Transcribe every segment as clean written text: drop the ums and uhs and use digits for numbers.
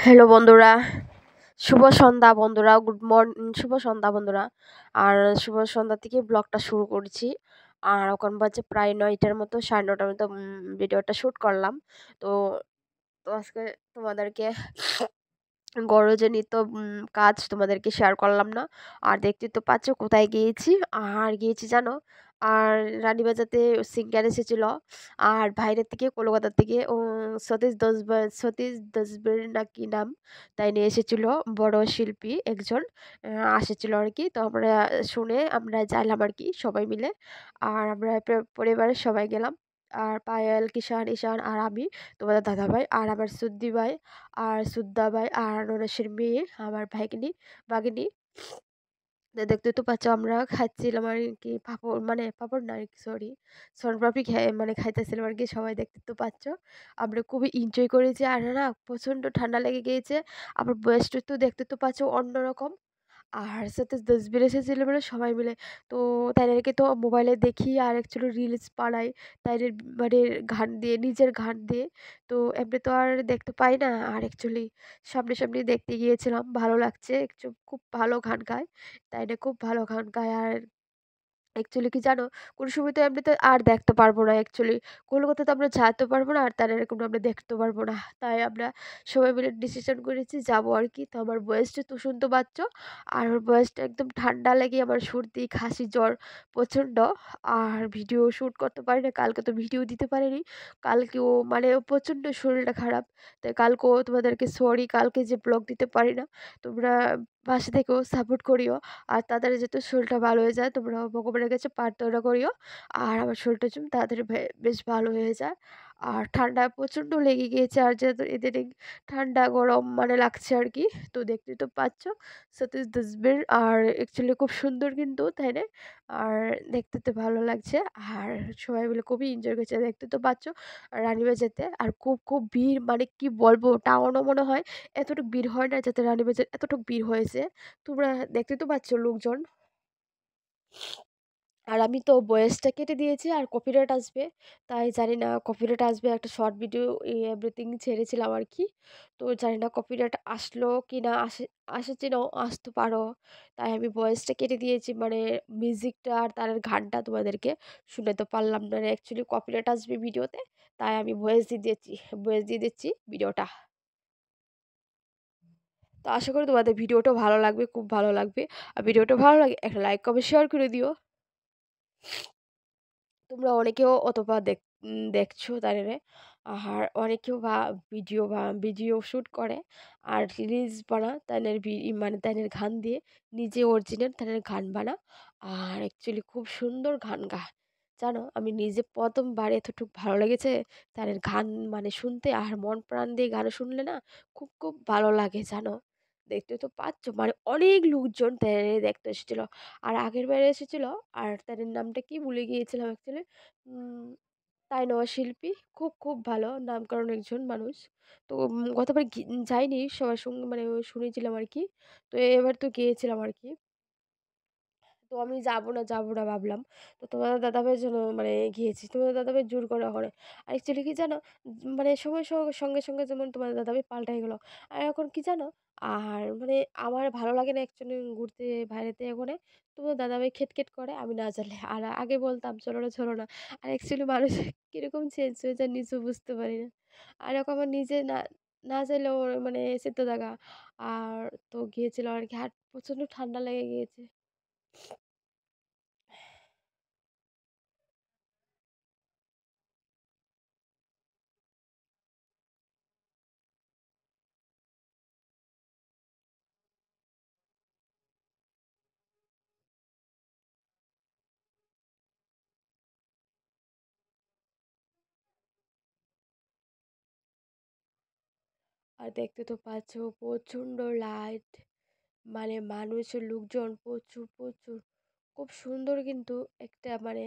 Hello বন্ধুরা, শুভ সন্ধ্যা বন্ধুরা, good morning, শুভ সন্ধ্যা বন্ধুরা। আর শুভ সন্ধ্যা থেকে ব্লগটা শুরু করছি। আর এখন বাজে প্রায় ৯টার মতো, ৯:৩০টার মতো ভিডিওটা শ্যুট করলাম। তো তো আজকে তোমাদেরকে গরজনিত কাজ তোমাদেরকে শেয়ার করলাম না। আর দেখতে তো পাচ্ছ কোথায় গিয়েছি। আর গিয়েছি জানো, আর রানীবাজারতে সিঙ্গার এসেছিল। আর বাইরের থেকে কলকাতা থেকে সতীশ দসবের নাকি নাম, তাই নিয়ে এসেছিল। বড় শিল্পী একজন আসেছিল আর কি। তো আমরা শুনে আমরা যাইলাম আর কি সবাই মিলে। আর আমরা পরিবারের সবাই গেলাম। আর পায়েল, কিষান, ঈশান আর আমি, তোমাদের দাদাভাই আর আমার সুদ্দি ভাই আর সুদ্দা ভাই আর নরেশের মেয়ে, আমার ভাগিনী। তো দেখতে তো পাচ্ছ আমরা খাচ্ছিলাম আর কি, পাঁপড় মানে পাঁপড় না, সরি, শনপাপড়ি মানে খাইতেছিলাম আর কি। সবাই দেখতে তো পাচ্ছ আমরা খুবই এনজয় করেছি। আর না প্রচণ্ড ঠান্ডা লেগে গিয়েছে। আবার বয়সটা তো দেখতে তো পাচ্ছ অন্যরকম। আর সাথে ১০ এসেছিল মানে সবাই মিলে। তো তাদেরকে তো মোবাইলে দেখি আর অ্যাকচুয়ালি রিলস বানাই তাদের, মানে গান দিয়ে, নিজের গান দিয়ে। তো এমনি তো আর দেখতে পাই না। আর অ্যাকচুয়ালি সামনাসামনি দেখতে গিয়েছিলাম, ভালো লাগছে। খুব ভালো গান গায়, তাই না, খুব ভালো গান গায়। আর অ্যাকচুয়ালি কি জানো, কোনো সময় তো এমনিতে আর দেখতে পারবো না অ্যাকচুয়ালি। কলকাতাতে আমরা যেতে পারবো না আর তারা এরকম আমরা দেখতে পারবো না। তাই আমরা সবাই মিলে ডিসিশন করেছি যাবো আর কি। তো আমার বয়সটা তো শুনতে পাচ্ছ। আর ওর বয়সটা একদম ঠান্ডা লেগে আমার সর্দি, কাশি, জ্বর প্রচণ্ড। আর ভিডিও শ্যুট করতে পারি না, কালকে তো ভিডিও দিতে পারিনি। কালকেও মানে প্রচণ্ড শরীরটা খারাপ। তাই কালকেও তোমাদেরকে সরি, কালকে যে ব্লগ দিতে পারি না। তোমরা পাশে থেকেও সাপোর্ট করিও। আর তাড়াতাড়ি যাতে শরীরটা ভালো হয়ে যায়, তোমরা ভগবানের কাছে প্রার্থনা করিও। আর আমার শরীরটা যেন তাড়াতাড়ি বেশ ভালো হয়ে যায়। আর ঠান্ডা প্রচণ্ড লেগে গিয়েছে। আর যেহেতু ইদানিং ঠান্ডা গরম মানে লাগছে আর কি। তো দেখতে তো পাচ্ছ সতীশ দসবের। আর অ্যাকচুয়ালি খুব সুন্দর কিন্তু, তাই না? আর দেখতে তো ভালো লাগছে। আর সবাই মিলে খুবই এনজয় করছে, দেখতে তো পাচ্ছ রানীবাজারতে। আর খুব খুব ভিড়, মানে কি বলবো, টাউনও মনে হয় এতটুকু ভিড় হয় না, যাতে রানীবাজার এতটুকু ভিড় হয়েছে। তোমরা দেখতে তো পাচ্ছ লোকজন। আর আমি তো ভয়েসটা কেটে দিয়েছি আর কপিরাইট আসবে, তাই জানি না কপিরাইট আসবে। একটা শর্ট ভিডিও এভরিথিং ছেড়েছিলাম আর কি। তো জানি না কপিরাইট আসলো কি না, আসেছে নাও, আসতে পারো। তাই আমি ভয়েসটা কেটে দিয়েছি, মানে মিউজিকটা আর তার গানটা তোমাদেরকে শুনে তো পারলাম না। অ্যাকচুয়ালি কপিরাইট আসবে ভিডিওতে, তাই আমি ভয়েস দিয়ে দিচ্ছি ভিডিওটা। তো আশা করি তোমাদের ভিডিওটা ভালো লাগবে, খুব ভালো লাগবে। আর ভিডিওটা ভালো লাগে একটা লাইক, কমেন্ট, শেয়ার করে দিও। তোমরা অনেকেও অথবা দেখছো তাদেরে। আর অনেকেও ভিডিও শ্যুট করে আর রিলস বানা তাদের, মানে তাদের গান দিয়ে, নিজে অরিজিনাল তাদের গান বানা। আর অ্যাকচুয়ালি খুব সুন্দর গান গায়, জানো। আমি নিজে প্রথমবার এতটুকু ভালো লেগেছে তাদের গান মানে শুনতে। আর মন প্রাণ দিয়ে গান শুনলে না খুব খুব ভালো লাগে, জানো। দেখতে তো পাচ্ছ মানে অনেক লোকজন তাদের দেখতে এসেছিল। আর আগের বারে এসেছিল। আর তাদের নামটা কি ভুলে গিয়েছিলাম অ্যাকচুয়ালি। তাই শিল্পী, খুব খুব ভালো নামকরণ একজন মানুষ। তো গতবার যাইনি সবার সঙ্গে, মানে ওই শুনেছিলাম আর কি। তো এবার তো গিয়েছিলাম আর কি। তো আমি যাবো না ভাবলাম। তো তোমাদের দাদাভাইয়ের জন্য মানে গিয়েছি। তোমাদের দাদাভাই জোর করা করে। আর অ্যাকচুয়ালি কি জানো? মানে সময়ের সঙ্গে যেমন তোমাদের দাদাভাই পাল্টাই গেল। আর এখন কি জানো? আর মানে আমার ভালো লাগে না অ্যাকচুয়ালি ঘুরতে বাইরেতে এখানে। তোমাদের দাদাভাই খেটখেট করে আমি না জানলে। আর আগে বলতাম চলো না, চলো না। আর অ্যাকচুয়ালি মানুষ কিরকম চেঞ্জ হয়ে যায় নিজেও বুঝতে পারি না। আর এরকম আমার নিজে না না চাইলেও মানে চিত্ত জাগা। আর তো গিয়েছিলাম আরকি। আর প্রচণ্ড ঠান্ডা লেগে গিয়েছে। আর দেখতে তো পাচ্ছ প্রচণ্ড লাইট, মানে মানুষের লোকজন প্রচুর প্রচুর। খুব সুন্দর কিন্তু একটা মানে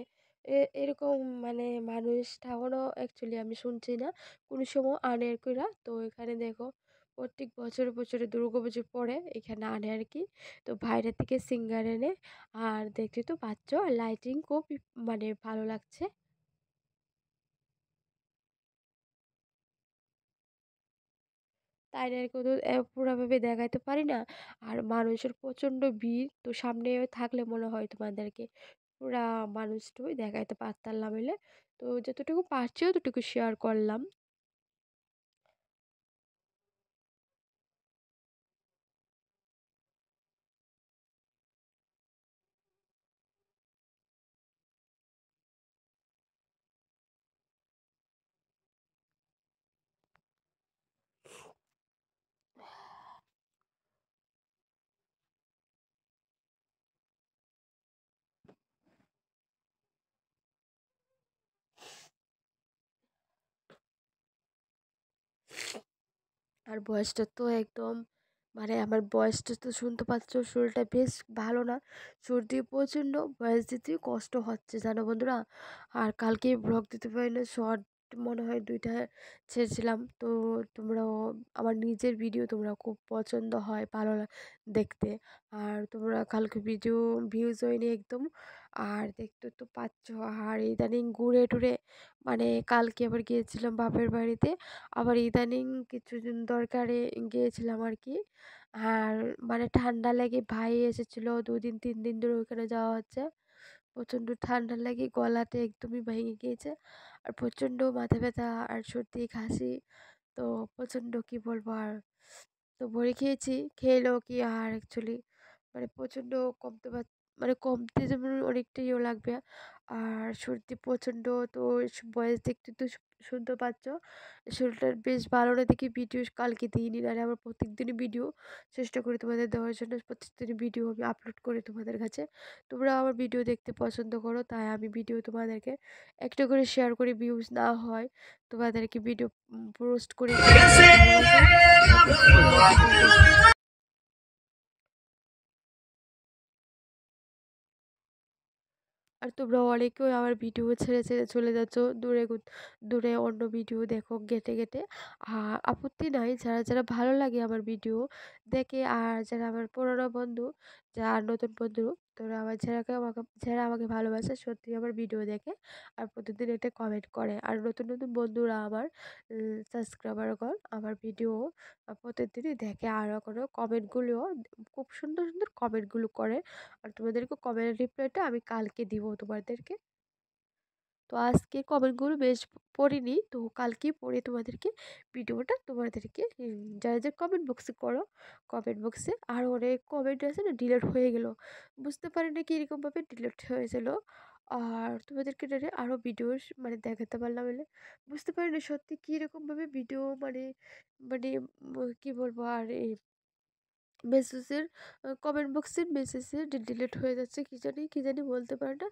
এরকম মানে মানুষ এখনও অ্যাকচুয়ালি আমি শুনছি না কোনো সময় আনে কইরা। তো এখানে দেখো প্রত্যেক বছরে বছরে দুর্গাপুজো পরে এখানে আনে আর কি। তো বাইরে থেকে সিঙ্গার এনে। আর দেখতে তো পাচ্ছ লাইটিং খুব মানে ভালো লাগছে। তাদেরকেও তো পুরাভাবে দেখাইতে পারি না। আর মানুষের প্রচণ্ড ভিড়, তো সামনে থাকলে মনে হয় তোমাদেরকে পুরা মানুষটুকুই দেখাইতে পারতাম না বলে, তো যতটুকু পারছি অতটুকু শেয়ার করলাম। আর ভয়েসটা তো একদম, মানে আমার ভয়েসটা তো শুনতে পাচ্ছ, শরীরটা বেশ ভালো না, সর্দি প্রচণ্ড, ভয়েস দিতে কষ্ট হচ্ছে জানো বন্ধুরা। আর কালকে ব্লগ দিতে পারি না, শর্ট মনে হয় 2টা ছেড়েছিলাম। তো তোমরাও আমার নিজের ভিডিও তোমরা খুব পছন্দ হয়, ভালো দেখতে। আর তোমরা কালকে ভিডিও ভিউজ হয়নি একদম। আর দেখতে তো পাচ্ছ, আর ইদানিং ঘুরে টুরে, মানে কালকে আবার গিয়েছিলাম বাপের বাড়িতে, আবার ইদানিং কিছুদিন দরকারে গিয়েছিলাম আর কি। আর মানে ঠান্ডা লেগে ভাই এসেছিল, 2 দিন 3 দিন ধরে ওখানে যাওয়া হচ্ছে। প্রচণ্ড ঠান্ডা লেগে গলাতে একদমই ভেঙে গিয়েছে, আর প্রচণ্ড মাথা ব্যথা আর সর্দি কাশি। তো প্রচণ্ড কি বলবো আর, তো বড়ি খেয়েছি, খেলেও কি আর অ্যাকচুয়ালি মানে প্রচণ্ড কমতে মানে কমতে যেমন অনেকটা ইয়েও লাগবে। আর সর্দি প্রচণ্ড, তো বয়স দেখতে তো শুনতে পাচ্ছ, শরীরটার বেশ ভালো না দেখি ভিডিও কালকে দিইনি, নাহলে আমার প্রত্যেকদিনই ভিডিও চেষ্টা করি তোমাদের দেওয়ার জন্য, প্রত্যেকদিনই ভিডিও আমি আপলোড করি তোমাদের কাছে। তোমরা আমার ভিডিও দেখতে পছন্দ করো, তাই আমি ভিডিও তোমাদেরকে একটা করে শেয়ার করি, ভিউজ না হয় তোমাদেরকে ভিডিও পোস্ট করি, তোমরা যদি ভালোবাসো অবশ্যই আমার ভিডিও দেখবে। আর তোমরা অনেকেও আমার ভিডিও ছেড়ে ছেড়ে চলে যাচ্ছ দূরে দূরে, অন্য ভিডিও দেখো ঘেটে ঘেটে। আপত্তি নাই, যারা যারা ভালো লাগে আমার ভিডিও দেখে, আর যারা আমার পুরোনো বন্ধু, যারা আর নতুন বন্ধু, তোরা আমার যারা আমাকে ভালোবাসে সত্যি আমার ভিডিও দেখে, আর প্রতিদিন এটা কমেন্ট করে। আর নতুন নতুন বন্ধুরা আমার সাবস্ক্রাইবারগণ আমার ভিডিও প্রতিদিনই দেখে, আর কোনো কমেন্টগুলিও খুব সুন্দর সুন্দর কমেন্টগুলো করে। আর তোমাদেরকে কমেন্ট রিপ্লাইটা আমি কালকে দিব তোমাদেরকে। তো আজকে কমেন্টগুলো বেশ পড়িনি, তো কালকে পড়ে তোমাদেরকে ভিডিওটা তোমাদেরকে যারা যা কমেন্ট বক্সে করো, কমেন্ট বক্সে আর অনেক কমেন্ট আছে না ডিলিট হয়ে গেল, বুঝতে পারি না কীরকমভাবে ডিলিট হয়েছিল। আর তোমাদেরকে আরও ভিডিও মানে দেখাতে পারলাম বলে বুঝতে পারি না সত্যি কীরকমভাবে ভিডিও মানে, মানে কী বলবো আর এই মেসেজের কমেন্ট বক্সের মেসেজে ডিলিট হয়ে যাচ্ছে, কী জানি বলতে পারে না।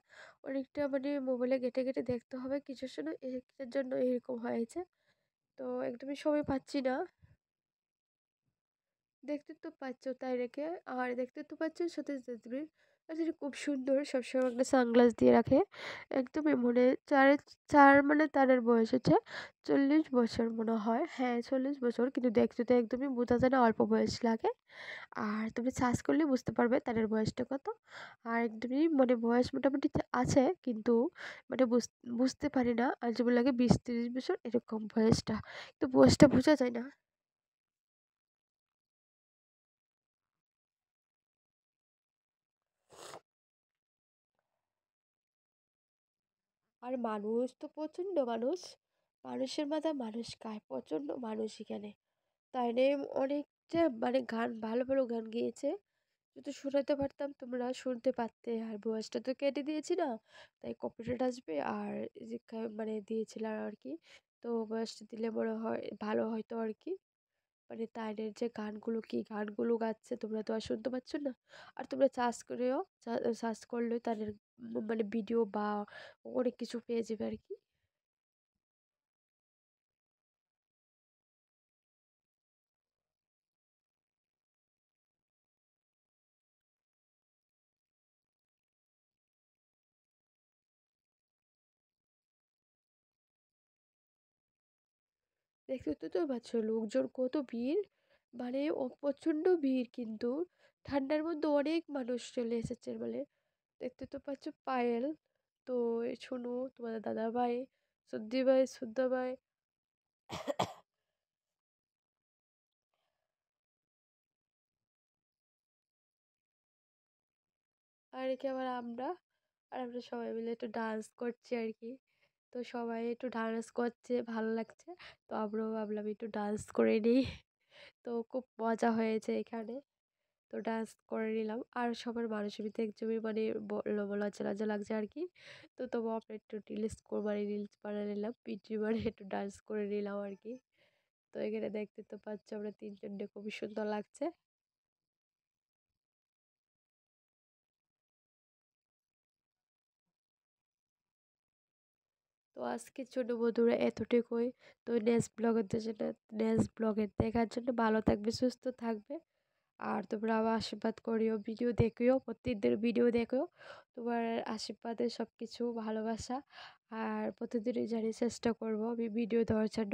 অনেকটা মানে মোবাইলে ঘেঁটে ঘেঁটে দেখতে হবে কিছুর জন্য, কিসের জন্য এরকম হয়েছে, তো একদমই সময় পাচ্ছি না। দেখতে তো পাচ্ছ তাই রেখে, আর দেখতে তো পাচ্ছ সতীশ দেবী, আসলে খুব সুন্দর, সবসময় একটা সানগ্লাস দিয়ে রাখে, একদমই মনে চার মানে তারের বয়স হচ্ছে 40 বছর মনে হয়, হ্যাঁ 40 বছর, কিন্তু দেখতে তো একদমই বোঝা যায় না, অল্প বয়স লাগে। আর তুমি সার্চ করলে বুঝতে পারবে তাদের বয়সটা কত। আর একদমই মানে বয়স মোটামুটি আছে, কিন্তু মানে বুঝতে পারি না, আর যেমন লাগে 20-30 বছর এরকম বয়সটা, তো বয়সটা বোঝা যায় না। আর মানুষ তো প্রচণ্ড মানুষ, মানুষের মাথা মানুষ খায়, প্রচণ্ড মানুষ এখানে। তাই নিয়ে অনেকটা মানে গান, ভালো ভালো গান গেয়েছে, যদি শোনাতে পারতাম তোমরা শুনতে পারতে। আর ভয়েসটা তো কেটে দিয়েছি না, তাই কপিরাইট আসবে, আর এই যে মানে দিয়েছিলাম আর কি, তো ভয়েসটা দিলে মনে হয় ভালো হয়তো আর কি। মানে তাইনের যে গানগুলো, কি গানগুলো গাচ্ছে তোমরা তো আর শুনতে পাচ্ছ না। আর তোমরা সার্চ করলে তাদের মানে ভিডিও বা অনেক কিছু পেয়ে যাবে আর কি। দেখতে তো পাচ্ছ লোকজন কত ভিড়, মানে প্রচণ্ড ভিড়, কিন্তু ঠান্ডার মধ্যে অনেক মানুষ চলে এসেছে বলে। দেখতে তো পাচ্ছ পায়েল, তো এই শোনো তোমাদের দাদা ভাই, সর্দি ভাই, শ্রদ্ধা ভাই, আর একে আবার আমরা সবাই মিলে একটু ডান্স করছি আর কি। তো সবাই একটু ডান্স করছে, ভালো লাগছে। তো আমরাও ভাবলাম একটু ডান্স করে নিই। তো খুব মজা হয়েছে এখানে। তো ডান্স করে নিলাম। আর সবার মানুষের একদমই মানে লজ্জা, লজ্জা লাগছে আরকি। তো তবুও আমরা একটু রিলস বানিয়ে নিলাম। ভিডিও বানিয়ে একটু ডান্স করে নিলাম আরকি। তো এখানে দেখতে তো পাচ্ছ আমরা ৩ জনকে খুবই সুন্দর লাগছে। তো আজকের জন্য বন্ধুরা এতটুকুই। তো নেক্সট ব্লগে দেখার জন্য ভালো থাকবে, সুস্থ থাকবে। আর তোমরা আমার আশীর্বাদ করিও, ভিডিও দেখিও, প্রত্যেকদিন ভিডিও দেখো। তোমার আশীর্বাদে সব কিছু ভালোবাসা। আর প্রতিদিনই জানি চেষ্টা করব আমি ভিডিও দেওয়ার জন্য।